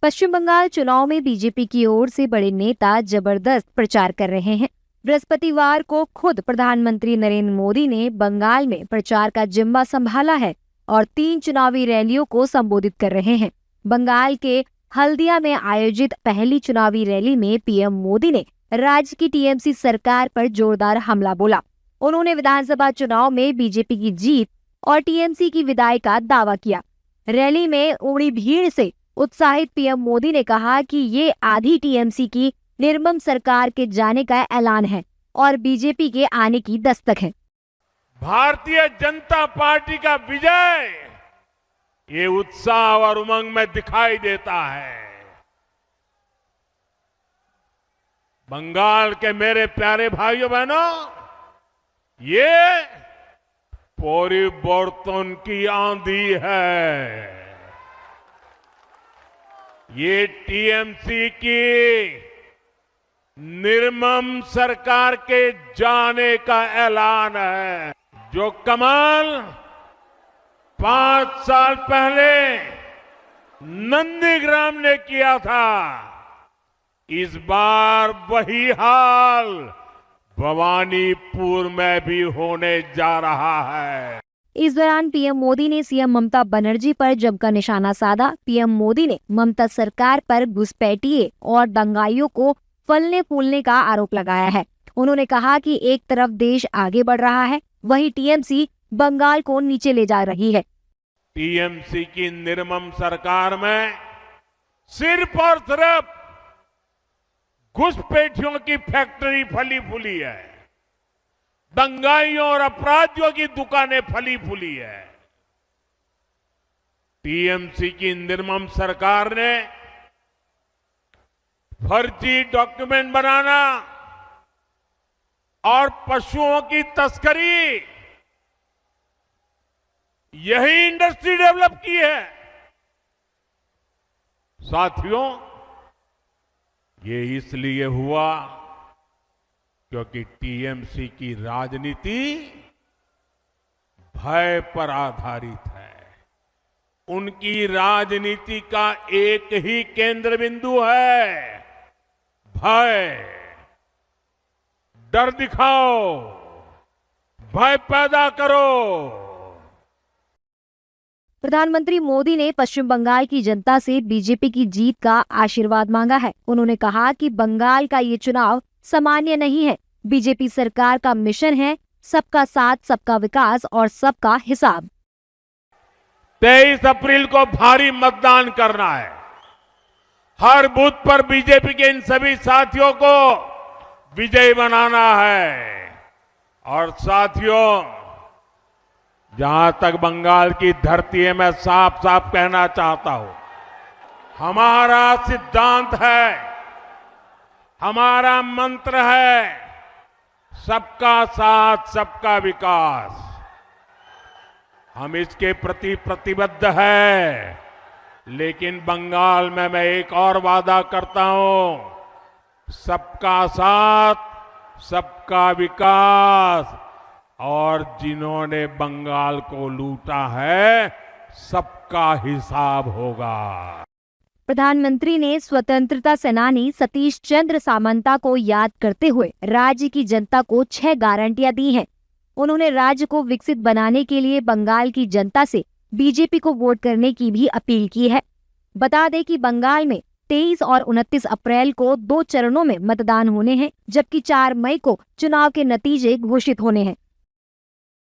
पश्चिम बंगाल चुनाव में बीजेपी की ओर से बड़े नेता जबरदस्त प्रचार कर रहे हैं। बृहस्पतिवार को खुद प्रधानमंत्री नरेंद्र मोदी ने बंगाल में प्रचार का जिम्मा संभाला है और 3 चुनावी रैलियों को संबोधित कर रहे हैं। बंगाल के हल्दिया में आयोजित पहली चुनावी रैली में पीएम मोदी ने राज्य की टीएमसी सरकार पर जोरदार हमला बोला। उन्होंने विधानसभा चुनाव में बीजेपी की जीत और टीएमसी की विदाई का दावा किया। रैली में उमड़ी भीड़ से उत्साहित पीएम मोदी ने कहा कि ये आधी टीएमसी की निर्मम सरकार के जाने का ऐलान है और बीजेपी के आने की दस्तक है। भारतीय जनता पार्टी का विजय ये उत्साह और उमंग में दिखाई देता है। बंगाल के मेरे प्यारे भाइयों बहनों, ये परिवर्तन की आंधी है। ये टीएमसी की निर्मम सरकार के जाने का ऐलान है। जो कमाल 5 साल पहले नंदीग्राम ने किया था, इस बार वही हाल भवानीपुर में भी होने जा रहा है। इस दौरान पीएम मोदी ने सीएम ममता बनर्जी पर जमकर निशाना साधा। पीएम मोदी ने ममता सरकार पर घुसपैठिए और दंगाइयों को फलने फूलने का आरोप लगाया है। उन्होंने कहा कि एक तरफ देश आगे बढ़ रहा है, वहीं टीएमसी बंगाल को नीचे ले जा रही है। टीएमसी की निर्मम सरकार में सिर्फ और सिर्फ घुसपैठियों की फैक्ट्री फली फूली है, दंगाइयों और अपराधियों की दुकानें फली फूली है। टीएमसी की निर्मम सरकार ने फर्जी डॉक्यूमेंट बनाना और पशुओं की तस्करी, यही इंडस्ट्री डेवलप की है। साथियों, ये इसलिए हुआ क्योंकि टीएमसी की राजनीति भय पर आधारित है। उनकी राजनीति का एक ही केंद्र बिंदु है, भय। डर दिखाओ, भय पैदा करो। प्रधानमंत्री मोदी ने पश्चिम बंगाल की जनता से बीजेपी की जीत का आशीर्वाद मांगा है। उन्होंने कहा कि बंगाल का ये चुनाव सामान्य नहीं है। बीजेपी सरकार का मिशन है सबका साथ, सबका विकास और सबका हिसाब। 23 अप्रैल को भारी मतदान करना है। हर बूथ पर बीजेपी के इन सभी साथियों को विजयी बनाना है। और साथियों, जहां तक बंगाल की धरती है, मैं साफ साफ कहना चाहता हूं, हमारा सिद्धांत है, हमारा मंत्र है, सबका साथ, सबका विकास। हम इसके प्रति प्रतिबद्ध है। लेकिन बंगाल में मैं एक और वादा करता हूं, सबका साथ, सबका विकास। और जिन्होंने बंगाल को लूटा है, सबका हिसाब होगा। प्रधानमंत्री ने स्वतंत्रता सेनानी सतीश चंद्र सामंता को याद करते हुए राज्य की जनता को 6 गारंटियां दी हैं। उन्होंने राज्य को विकसित बनाने के लिए बंगाल की जनता से बीजेपी को वोट करने की भी अपील की है। बता दें कि बंगाल में 23 और 29 अप्रैल को 2 चरणों में मतदान होने हैं, जबकि 4 मई को चुनाव के नतीजे घोषित होने हैं।